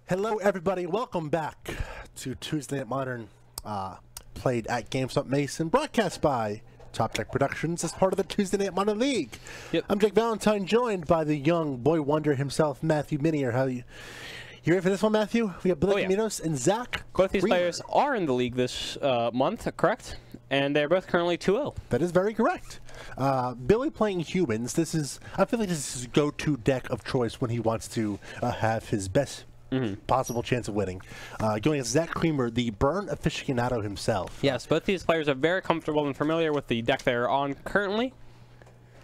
Hello, everybody. Welcome back to Tuesday Night Modern, played at GameSwap Mason, broadcast by Top Deck Productions as part of the Tuesday Night Modern League. Yep. I'm Jake Valentine, joined by the young boy wonder himself, Matthew Minier. How you ready for this one, Matthew? We have Billy Comminos and Zach Both these Creemer. players are in the league this month, correct? And they're both currently 2-0. That is very correct. Billy playing Humans. I feel like this is his go-to deck of choice when he wants to have his best possible chance of winning. Going against Zach Creemer, the burn aficionado himself. Yes, both these players are very comfortable and familiar with the deck they're on currently.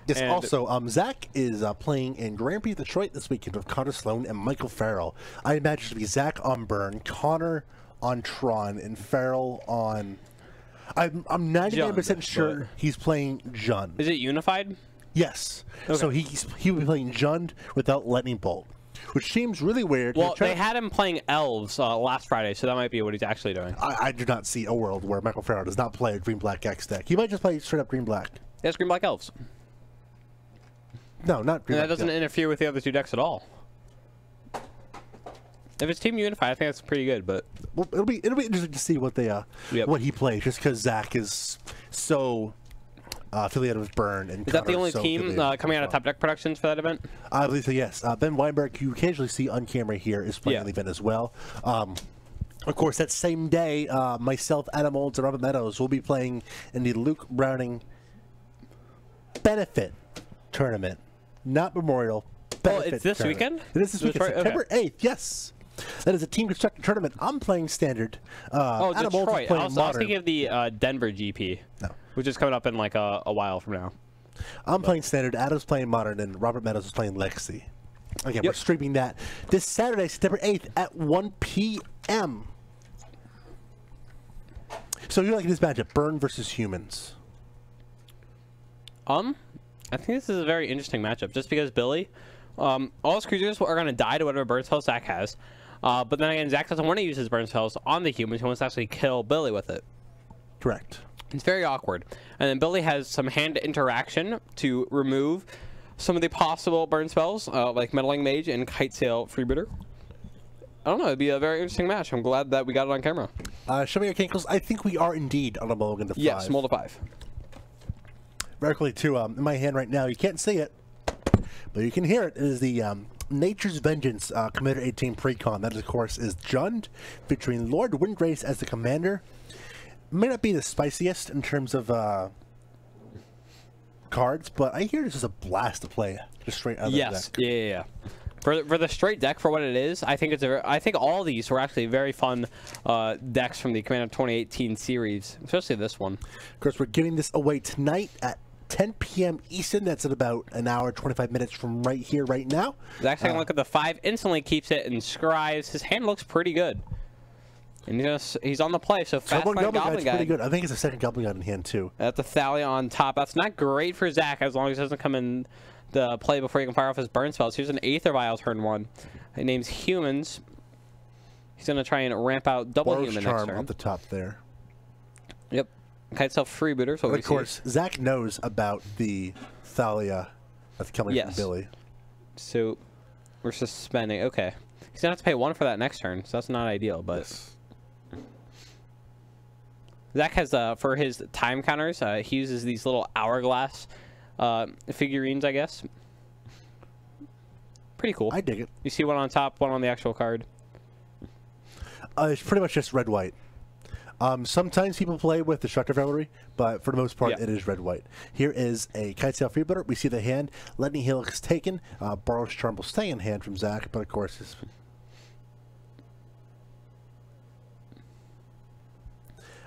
Yes, also, Zach is playing in Grand Prix Detroit this weekend with Connor Sloan and Michael Farrell. I imagine it to be Zach on Burn, Connor on Tron, and Farrell on... I'm 99% sure he's playing Jund. Is it unified? Yes. Okay. So he'll be playing Jund without Lightning Bolt, which seems really weird. Well, they had him playing Elves last Friday, so that might be what he's actually doing. I do not see a world where Michael Farrell does not play a Green-Black X deck. He might just play straight-up Green-Black. Yes, Green-Black Elves. No, not Green-Black. And that doesn't interfere with the other two decks at all. If it's team unified, I think that's pretty good. But well, it'll be interesting to see what they what he plays, just because Zach is so affiliated with Burn. And is that the only team coming out of Top Deck Productions for that event? I believe so. Yes. Ben Weinberg, who you occasionally see on camera here, is playing the event as well. Of course, that same day, myself, Adam Olds, and Robert Meadows will be playing in the Luke Browning Benefit Tournament, not Memorial. Oh, it's this weekend? It is this weekend, September 8th, yes. That is a team constructed tournament. I'm playing Standard. Oh, Adam Detroit. I was thinking of the Denver GP, which is coming up in like a while from now. I'm playing Standard, Adam's playing Modern, and Robert Meadows is playing Lexi. Again, we're streaming that this Saturday, September 8th at 1 p.m. So you like this matchup, Burn versus Humans? I think this is a very interesting matchup, just because Billy, all his creatures are going to die to whatever burn spell Zach has. But then again, Zach doesn't want to use his burn spells on the Humans. He wants to actually kill Billy with it. Correct. It's very awkward. And then Billy has some hand interaction to remove some of the possible burn spells, like Meddling Mage and Kite Sail Freebooter. I don't know. It'd be a very interesting match. I'm glad that we got it on camera. Show me your cankles. I think we are indeed on a mulligan to 5. Yes, mull to 5. Very quickly, too, in my hand right now, you can't see it, but you can hear it. It is the Nature's Vengeance Commander 18 Precon. That, of course, is Jund, featuring Lord Windgrace as the commander. May not be the spiciest in terms of cards, but I hear this is a blast to play just straight out of the deck. Yeah. For the straight deck, for what it is, I think I think all these were actually very fun decks from the Commander 2018 series, especially this one. Of course, we're giving this away tonight at 10 p.m. Eastern. That's at about an hour, 25 minutes from right here, right now. Zach's taking a look at the 5, instantly keeps it and scribes. His hand looks pretty good. And he's on the play, so fast by Goblin Guy. Pretty good. I think it's a second Goblin Guy in hand, too. That's a Thalia on top. That's not great for Zach, as long as it doesn't come in the play before he can fire off his burn spells. Here's an Aether Vial turn 1. It names Humans. He's going to try and ramp out double Boros Human Charm next turn. up the top there. Yep. Kite Self Freebooter. So of course, Zach knows about the Thalia that's coming from Billy. So we're suspending. Okay. He's going to have to pay 1 for that next turn, so that's not ideal, but... Yes. Zach has, for his time counters, he uses these little hourglass figurines, I guess. Pretty cool. I dig it. You see one on top, one on the actual card. It's pretty much just red-white. Sometimes people play with Destructive Revelry, but for the most part, it is red-white. Here is a Kite Sail Freebooter. We see the hand. Lightning Helix taken. Boros Charm will stay in hand from Zach, but of course,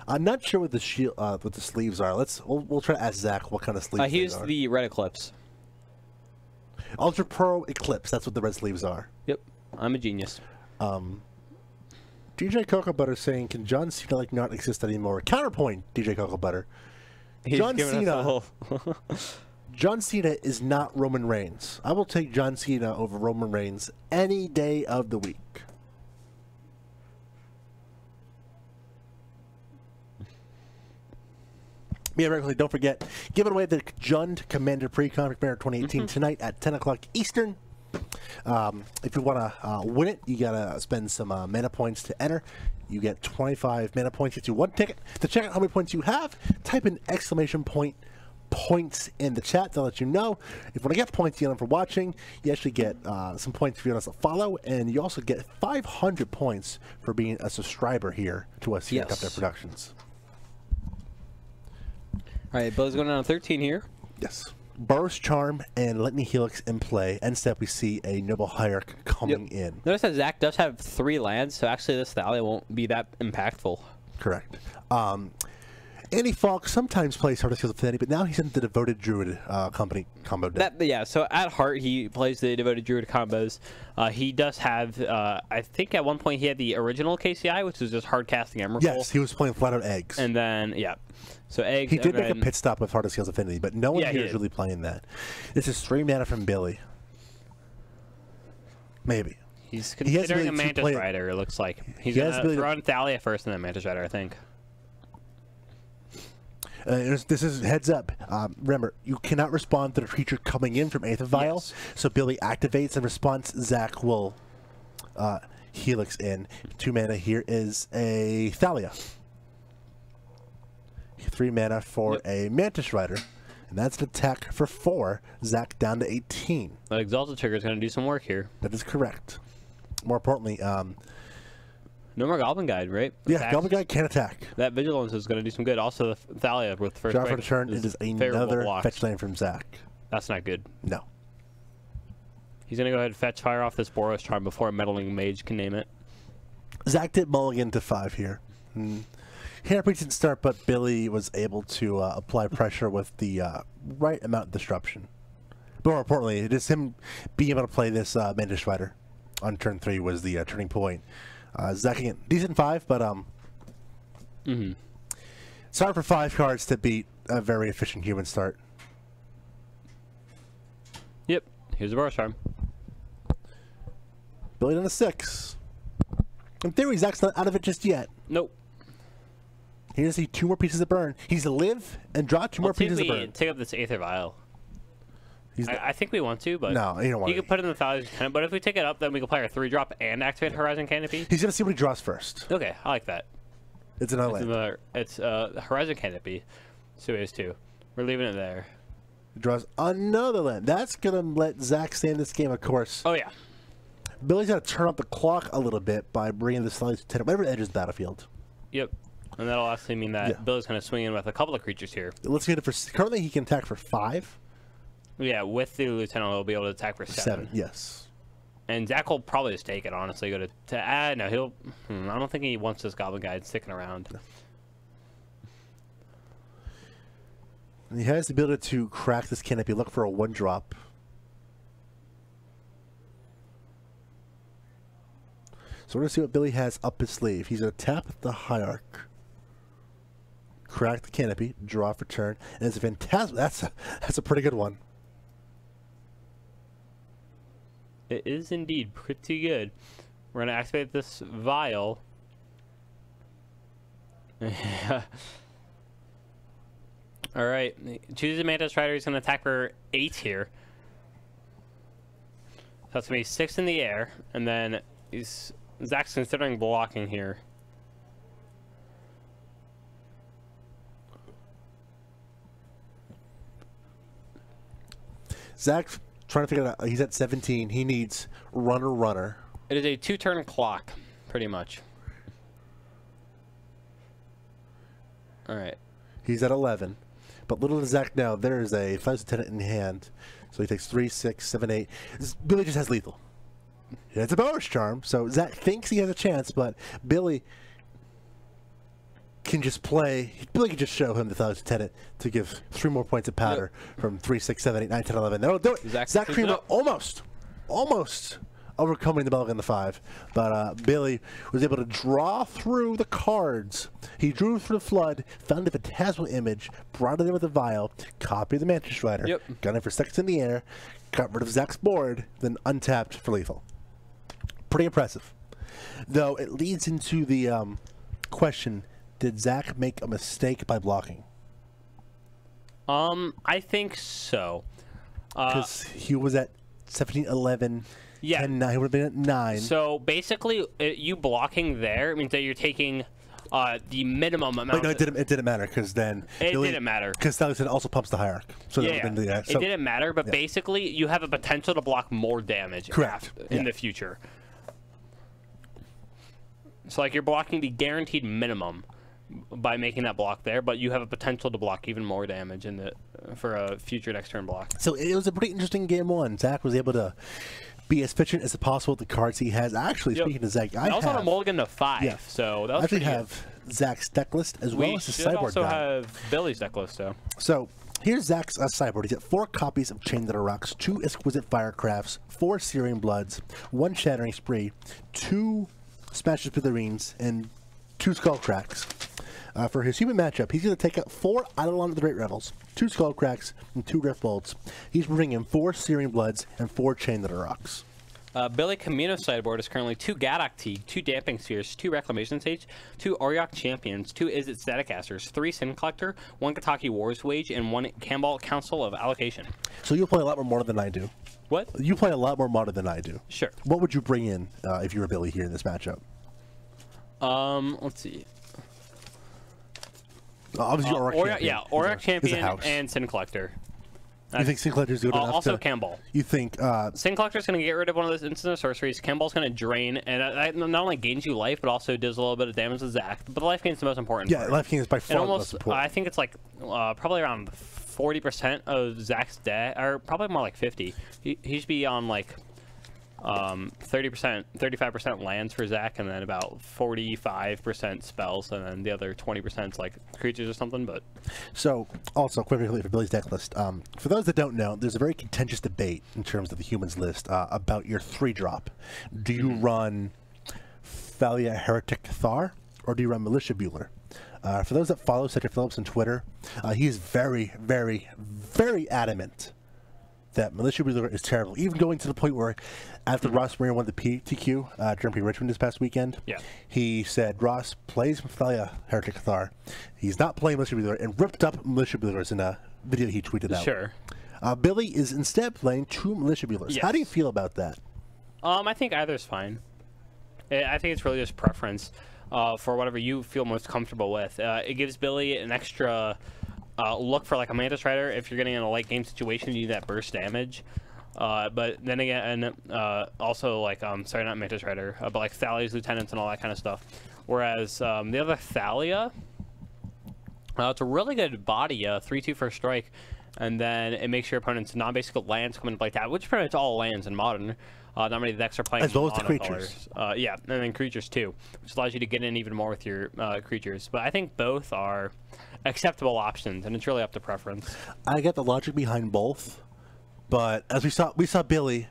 I'm not sure what the shield, what the sleeves are. We'll try to ask Zach what kind of sleeves. He used the Red Eclipse. Ultra Pro Eclipse. That's what the red sleeves are. Yep, I'm a genius. DJ Cocoa Butter saying, "Can John Cena not exist anymore?" Counterpoint, DJ Cocoa Butter. John Cena is not Roman Reigns. I will take John Cena over Roman Reigns any day of the week. Yeah, regularly, don't forget, giving away the Jund Commander Precon Commander 2018 tonight at 10 o'clock Eastern. If you want to win it, you got to spend some mana points to enter. You get 25 mana points to one ticket. To check out how many points you have, type in exclamation point points in the chat. They'll let you know. If you want to get points, you get them for watching. You actually get some points if you want us to follow, and you also get 500 points for being a subscriber here to us here at Up Productions. All right, Billy's going down to 13 here. Yes. Burrow's Charm and Lightning Helix in play. End step, we see a Noble Hierarch coming in. Notice that Zach does have 3 lands, so actually this Thalia won't be that impactful. Correct. Andy Falk sometimes plays Heart of Seals of Affinity, but now he's in the Devoted Druid combo deck. Yeah, so at heart, he plays the Devoted Druid combos. He does have, I think at one point he had the original KCI, which was just hard casting Emrakul. Yes, he was playing flat out Eggs. And then, yeah. So Eggs. He did make a pit stop with Heart of Seals of Affinity, but no one here is did. really playing that. This is 3 mana from Billy. Maybe. He's considering a Mantis Rider, it looks like. He's going to throw on Thalia first and then Mantis Rider, I think. This is heads up. Remember, you cannot respond to the creature coming in from Aether Vial. Yes. So Billy activates in response. Zach will Helix in. 2 mana. Here is a Thalia. 3 mana for a Mantis Rider. And that's an attack for 4. Zach down to 18. The Exalted Trigger is going to do some work here. That is correct. More importantly, no more Goblin Guide, right? Yeah, Attacks. Goblin Guide can attack. That Vigilance is going to do some good. Also, the Thalia with first Draw for the turn. It is another fetch land from Zach. That's not good. No. He's going to go ahead and fetch fire off this Boros Charm before a Meddling Mage can name it. Zach did mulligan to 5 here. Hand didn't start, but Billy was able to apply pressure with the right amount of disruption. But more importantly, it is him being able to play this Mantis Rider on turn 3 was the turning point. Zach again, decent 5, but it's hard for 5 cards to beat a very efficient human start. Yep, here's a Boros Charm. Billy on a 6. In theory, Zach's not out of it just yet. Nope. He does see 2 more pieces of burn. He's to live and draw 2 more pieces of burn. Take up this Aether Vial. I think we want to, but no, you don't want to. You can put it in the Thalia's hand, but if we take it up, then we can play our 3-drop and activate Horizon Canopy. He's going to see what he draws first. Okay, I like that. It's another land. It's Horizon Canopy. So it is 2. We're leaving it there. He draws another land. That's going to let Zach stay in this game, of course. Oh, yeah. Billy's got to turn up the clock a little bit by bringing the Thalia to 10, whatever edges the battlefield. Yep. And that'll actually mean that Billy's going to swing in with a couple of creatures here. Let's get it for... Currently, he can attack for 5. Yeah, with the Lieutenant, he'll be able to attack for 7. Yes. And Zach will probably just take it, honestly. Go to no, he'll... I don't think he wants this Goblin Guide sticking around. And he has the ability to crack this canopy. Look for a 1-drop. So we're going to see what Billy has up his sleeve. He's going to tap the Hierarch. Crack the canopy. Draw for turn. And it's a fantastic... That's a pretty good one. It is indeed pretty good. We're going to activate this Vial. Alright. Choose a Mantis Rider. He's going to attack for 8 here. So that's going to be 6 in the air. And then Zach's considering blocking here. Zach's trying to figure it out. He's at 17. He needs runner. It is a 2-turn clock, pretty much. All right. He's at 11. But little does Zach know, there is a Thalia Lieutenant in hand. So he takes 3, 6, 7, 8. Billy just has lethal. It's a Boros Charm. So Zach thinks he has a chance, but Billy can just play. Billy can just show him the Thalia Lieutenant to give 3 more points of powder from 3, 6, 7, 8, 9, 10, 11. That'll do it. Zach Creemer almost overcoming the Mulligan the 5. But Billy was able to draw through the cards. He drew through the Flood, found the Phantasmal Image, brought it in with the Vial, copied the Mantis Rider, got it for seconds in the air, got rid of Zach's board, then untapped for lethal. Pretty impressive. Though it leads into the question, did Zach make a mistake by blocking? I think so. Because he was at 17, 11, Yeah. 10, 9. He would have been at 9. So basically, you blocking there means that you're taking the minimum amount. But no, it didn't matter because then It didn't matter. because Stallion also pumps the hierarch. So Yeah, that would it didn't matter. But basically, you have a potential to block more damage. Correct. In the future. So like you're blocking the guaranteed minimum by making that block there, but you have a potential to block even more damage in the for a future next turn block. So it was a pretty interesting game one. Zach was able to be as efficient as possible with the cards he has. Actually, speaking of Zach, I also have on a mulligan to 5. Yeah. So that was I actually pretty have Zach's deck list as well we as the should sideboard also guide. have Billy's deck list though. So here's Zach's sideboard. He's got 4 copies of Chain That Rocks, 2 Exquisite Firecrafts, 4 Searing Bloods, 1 Shattering Spree, 2 Smashes Smithereens, and 2 Skull Cracks. For his human matchup, he's going to take out 4 Eidolon of the Great Revels, 2 Skull Cracks, and 2 Rift Bolts. He's bringing 4 Searing Bloods and 4 Chain That Rocks. Billy Comminos sideboard is currently 2 Gadok Teeg, 2 Damping Spheres, 2 Reclamation Sage, 2 Auriok Champions, 2 Izzet Staticasters, 3 Sin Collector, 1 Kataki Wars Wage, and 1 Campbell Council of Allocation. So you play a lot more Modern than I do. What? You play a lot more Modern than I do. Sure. What would you bring in if you were Billy here in this matchup? Let's see. Obviously, Auriok Champion and Sin Collector. You think Sin Collector is good enough also to... Campbell. You think... Sin Collector is going to get rid of one of those instant sorceries. Campbell's going to drain, and that not only gains you life, but also does a little bit of damage to Zach. But the life gain is the most important part. life gain is by far the most important. I think it's like probably around 40% of Zach's deck, or probably more like 50. He should be on like 30%, 35% lands for Zach, and then about 45% spells, and then the other 20% is like creatures or something. But so, also quickly for Billy's deck list, for those that don't know, there's a very contentious debate in terms of the humans list about your 3-drop. Do you run Thalia Heretic Thar, or do you run Militia Bueller? For those that follow Cedric Phillips on Twitter, he is very, very, very adamant that Militia Bueller is terrible, even going to the point where after Ross Marino won the PPTQ during Richmond this past weekend, he said Ross plays Thalia Heretic Thar. He's not playing Militia Bueller, and ripped up Militia Buellers in a video he tweeted out. Sure. Billy is instead playing 2 Militia Buellers. Yes. How do you feel about that? I think either's fine. I think it's really just preference for whatever you feel most comfortable with. It gives Billy an extra look for like a Mantis Rider if you're getting in a late game situation, you need that burst damage. But then again, also like sorry, not Mantis Rider, but like Thalia's Lieutenants and all that kind of stuff. Whereas the other Thalia, it's a really good body, 3/2 first strike, and then it makes your opponent's non-basic lands come into play that, which pretty much all lands in Modern. Not many decks are playing as well as the creatures. Yeah, and then creatures too, which allows you to get in even more with your creatures. But I think both are acceptable options, and it's really up to preference. I get the logic behind both, but as we saw Billy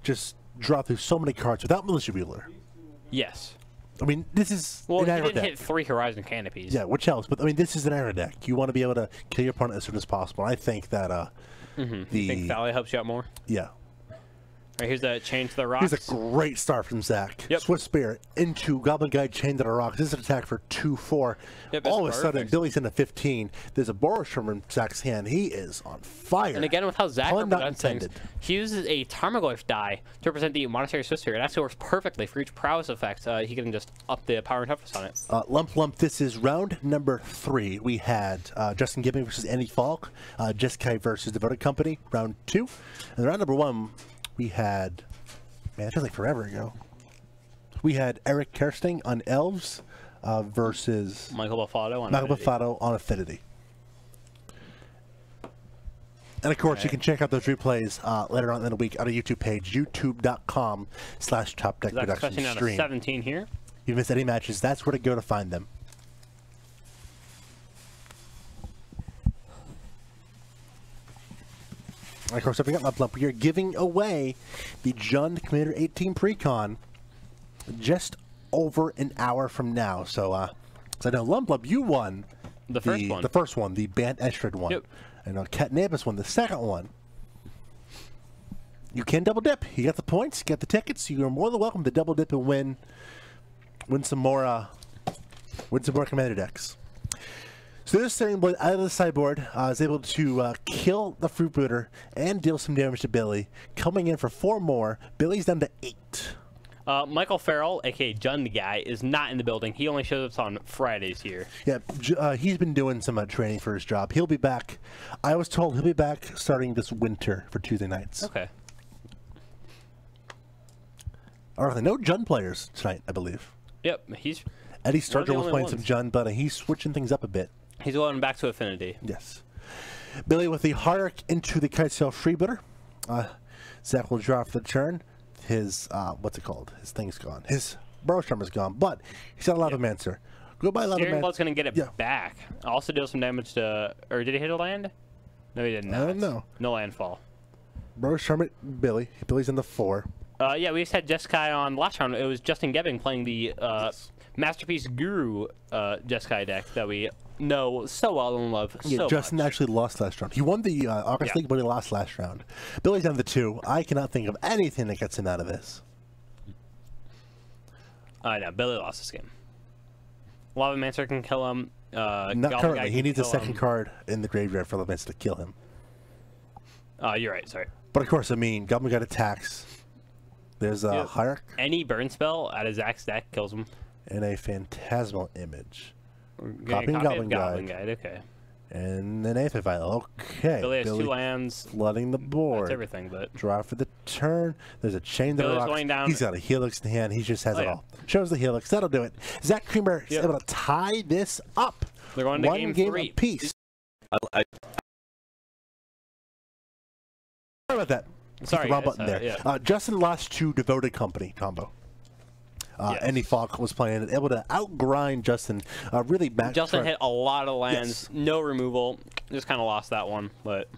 just draw through so many cards without Militia Bueller. Yes. I mean, this is well, an he aggro didn't deck. hit 3 Horizon Canopies. Yeah, which helps, but I mean, this is an aggro deck. You want to be able to kill your opponent as soon as possible. I think that You think Thalia helps you out more? Yeah. All right, here's the Chain to the Rocks. Here's a great start from Zach. Yep. Swift Spirit into Goblin Guide, Chain to the Rocks. This is an attack for 2/4. Yep, all of a sudden, perfect. Billy's in a 15. There's a Borosherm in Zach's hand. He is on fire. And again, with how Zach Pun not represents things, intended. he uses a Tarmogoyf die to represent the Monastery Sister. It actually works perfectly for each prowess effect. He can just up the power and toughness on it. Lump Lump, this is round number 3. We had Justin Gibbing versus Andy Falk, Jessica versus Devoted Company, round 2. And round number 1, we had, man, it feels like forever ago. We had Eric Kersting on Elves versus Michael Buffalo on Michael Affinity. Buffalo on Affinity. And of course, you can check out those replays later on in the week on our YouTube page, youtube.com/Top Deck Zach's Production fetching out a Stream. 17 here. If you miss any matches, that's where to go to find them. And of course, if we got Lump Lump, we are giving away the Jund Commander 18 Precon just over an hour from now. So, I know Lump Lump, you won The first one. The first one, the Bant Estrid one. Yep. I know Cat Nabis won the second one. You can double dip. You got the points, you got the tickets. You are more than welcome to double dip and win some more Commander decks. So this Searing Blade out of the sideboard is able to kill the Freebooter and deal some damage to Billy. Coming in for 4 more. Billy's down to 8. Michael Farrell, a.k.a. Jun the guy, is not in the building. He only shows up on Fridays here. Yeah, he's been doing some training for his job. He'll be back. I was told he'll be back starting this winter for Tuesday nights. Okay. All right, no Jun players tonight, I believe. Yep, he's... Eddie Sturgill was playing some Jun, but he's switching things up a bit. He's going back to Affinity. Yes. Billy with the Hierarch into the Kitesail Freebooter. Zach will draw for the turn. His, what's it called? His thing's gone. His Burrowstrom is gone, but he's got a Lavamancer. Go by Lavamancer. Steering Blood's going to get it back. Also deal some damage to... Or did he hit a land? No, he did not. I don't know. No landfall. Burrowstrom at Billy. Billy's in the 4. Yeah, we just had Jeskai on last round. It was Justin Gebbing playing the Masterpiece Guru Jeskai deck that we know so well and love so Justin much. actually lost last round. He won the August League, but he lost last round. Billy's down to 2. I cannot think of anything that gets him out of this. No, Billy lost this game. Lavamancer can kill him. Not currently. He needs a second card in the graveyard for Lavamancer to kill him. You're right. Sorry. But of course, I mean, Goblin Guide attacks. There's a Hierarch. Any burn spell out of Zach's deck kills him. And a Phantasmal Image. Copying Goblin Guide. Guide. Okay. And an Aether Vial. Okay. Billy has 2 lands. Flooding the board. That's everything, but... Draw for the turn. There's a Chain that rocks. Going down. He's got a Helix in hand. He just has it all. Shows the Helix. That'll do it. Zach Creemer is able to tie this up. They're going to One game apiece. Sorry about that. Sorry, the wrong button there. Yeah. Justin lost to Devoted Company combo. Andy Falk was playing it, able to outgrind Justin. Really bad. Justin hit a lot of lands, no removal. Just kind of lost that one. But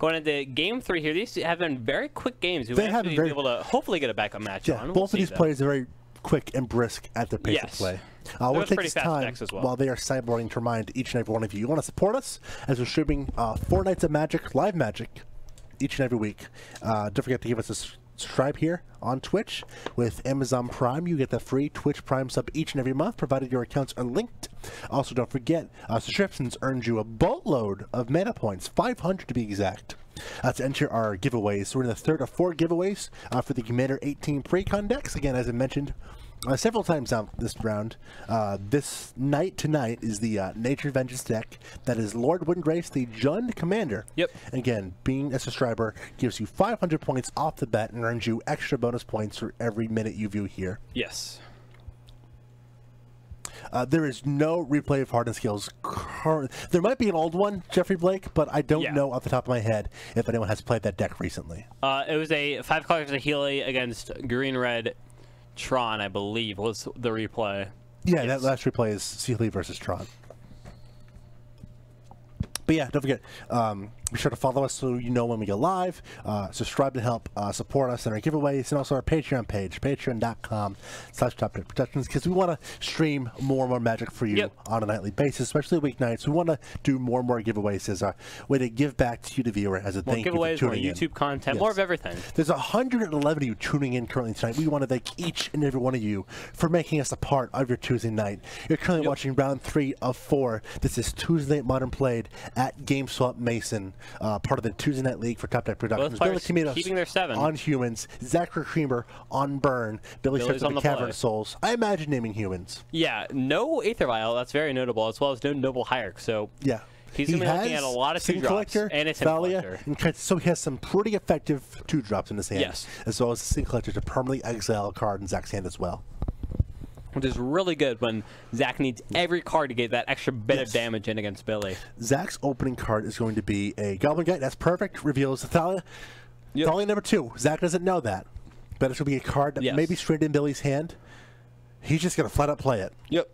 going into game 3 here, these have been very quick games. We have been able to hopefully get a backup match on. Both of these players are very quick and brisk at their pace of play. We'll take this time while they are sideboarding to remind each and every one of you want to support us as we're streaming 4 nights of Magic, live Magic, each and every week. Don't forget to give us a subscribe here on Twitch with Amazon Prime. You get the free Twitch Prime sub each and every month, provided your accounts are linked. Also, don't forget, subscriptions earns you a boatload of mana points, 500 to be exact. To enter our giveaways. So we're in the 3rd of 4 giveaways for the Commander 18 Precon decks. Again, as I mentioned several times out this round, this night tonight is the Nature Vengeance deck. That is Lord Windgrace, the Jund Commander. Yep. Again, being a subscriber gives you 500 points off the bat and earns you extra bonus points for every minute you view here. Yes. There is no replay of Hardened Skills. There might be an old one, Jeffrey Blake, but I don't know off the top of my head if anyone has played that deck recently. It was a 5 colors of Healy against Green-Red Tron, I believe, was the replay. Yeah, that last replay is Sealy versus Tron. But yeah, don't forget, be sure to follow us so you know when we go live. Subscribe to help support us in our giveaways, and also our Patreon page, patreon.com/TopDeckProtections, because we want to stream more and more Magic for you on a nightly basis, especially weeknights. We want to do more and more giveaways as a way to give back to you, the viewer, as a thank you for tuning in. More YouTube content, more of everything. There's 111 of you tuning in currently tonight. We want to thank each and every one of you for making us a part of your Tuesday night. You're currently watching round 3 of 4. This is Tuesday Night Modern Played at GameSwap Mason, part of the Tuesday Night League for Top Deck Productions. Billy Comminos keeping their 7 on Humans, Zachary Creemer on Burn, Billy Sharks on the Cavern of Souls. I imagine naming Humans. Yeah, no Aether Vial, that's very notable, as well as no Noble Hierarch. So yeah, he's going to be looking at a lot of 2-drops and it's Thalia, and so he has some pretty effective 2-drops in his hand. Yes, as well as a Sin Collector to permanently exile a card in Zach's hand as well. Which is really good when Zach needs every card to get that extra bit of damage in against Billy. Zach's opening card is going to be a Goblin Guide. That's perfect. Reveals the Thalia. Thalia number 2. Zach doesn't know that. But it's going to be a card that may be straight in Billy's hand. He's just going to flat out play it. Yep.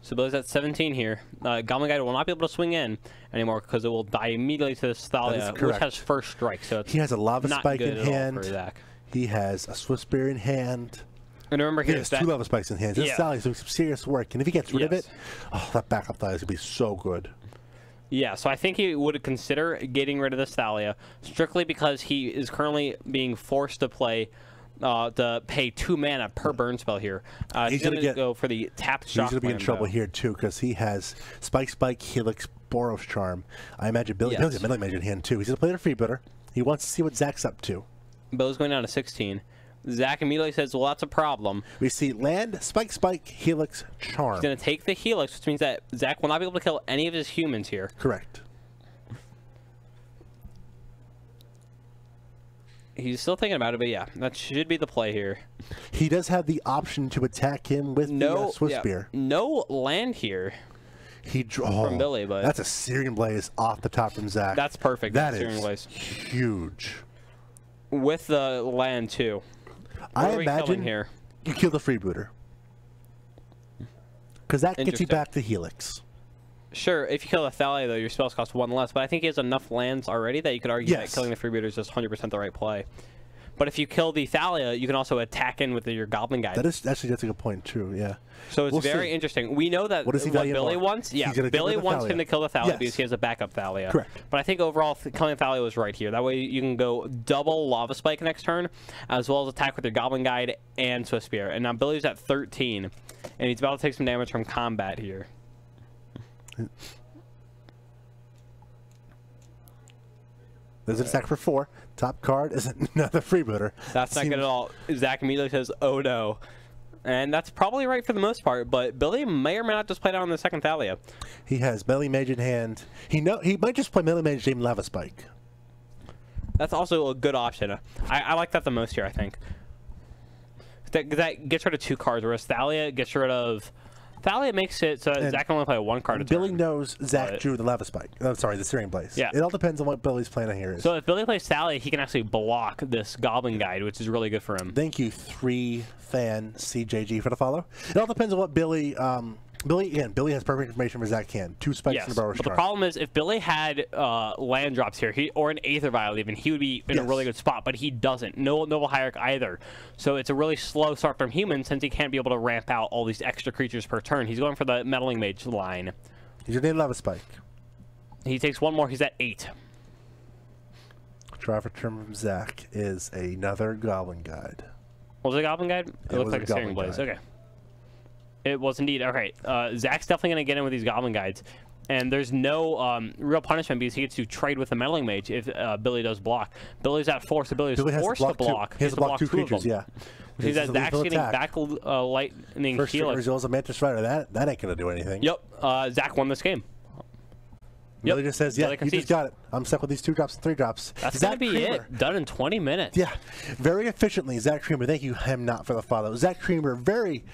So Billy's at 17 here. Goblin Guide will not be able to swing in anymore because it will die immediately to this Thalia, which has first strike. So he has a Lava Spike in hand. For Zach. He has a Swift Spear in hand. And remember, he has 2 Lava Spikes in hand. This Thalia is doing some serious work, and if he gets rid of it, that backup Thalia is going to be so good. Yeah, so I think he would consider getting rid of this Thalia strictly because he is currently being forced to play to pay 2 mana per burn spell here. He's going to go for the tapped shock. He's going to be in trouble here too because he has Spike, Helix, Boros Charm. I imagine Billy's got Meddling Mage in hand too. He's going to play the freebooter. He wants to see what Zach's up to. Bill's going down to 16. Zach immediately says, well, that's a problem. We see land, Spike, Helix, Charm. He's going to take the Helix, which means that Zach will not be able to kill any of his humans here. Correct. He's still thinking about it, but yeah, that should be the play here. He does have the option to attack him with the Swift Spear. No land here. From Billy, but that's a Searing Blaze off the top from Zach. That's perfect. That Searing is Blaze. Huge. With the land too. I imagine here? You kill the freebooter because that gets you back to Helix. Sure, if you kill a Thalia, though, your spells cost 1 less. But I think he has enough lands already that you could argue that killing the freebooter is just 100% the right play. But if you kill the Thalia, you can also attack in with your Goblin Guide. That is actually, that's a good point too. Yeah. So it's very interesting. We know that what Billy wants. Yeah, Billy wants him to kill the Thalia because he has a backup Thalia. Correct. But I think overall, killing Thalia was right here. That way you can go double Lava Spike next turn, as well as attack with your Goblin Guide and Swift Spear. And now Billy's at 13, and he's about to take some damage from combat here. There's an attack for 4. Top card is another freebooter. That's not good at all. Zach immediately says, oh no. And that's probably right for the most part, but Billy may or may not just play down on the second Thalia. He has Meddling Mage in hand. He might just play Meddling Mage and Lava Spike. That's also a good option. I like that the most here, I think. That gets rid of 2 cards, whereas Thalia gets rid of... Thalia makes it so Zach can only play 1 card a turn. Billy knows Zach drew the Lava Spike. I'm sorry, the Searing Blaze. Yeah. It all depends on what Billy's plan here is. So if Billy plays Thalia, he can actually block this Goblin Guide, which is really good for him. Thank you, 3-fan CJG, for the follow. It all depends on what Billy... Billy has perfect information for Zach can. 2 spikes and a Boros Charm. But the problem is, if Billy had land drops here, or an Aether Vial even, he would be in a really good spot, but he doesn't. No Noble Hierarch either. So it's a really slow start from humans since he can't be able to ramp out all these extra creatures per turn. He's going for the Meddling Mage line. He's going to Lava Spike. He takes 1 more. He's at 8. Draw for turn from Zach is another Goblin Guide. Was it a Goblin Guide? It looks like a Searing Blaze. Okay. It was indeed. Okay, Zach's definitely going to get in with these Goblin Guides. And there's no real punishment because he gets to trade with the Meddling Mage if Billy does block. Billy's at 4, so Billy's forced to block. He has to block 2 creatures, yeah. He's at Zach's getting back lightning First Helix. First as a Mantis Rider. That ain't going to do anything. Yep. Zach won this game. Billy just says, yeah, you just got it. I'm stuck with these 2 drops and 3 drops. That's going to be it. Done in 20 minutes. Yeah. Very efficiently, Zach Creemer. Thank you, him not for the follow. Zach Creemer, very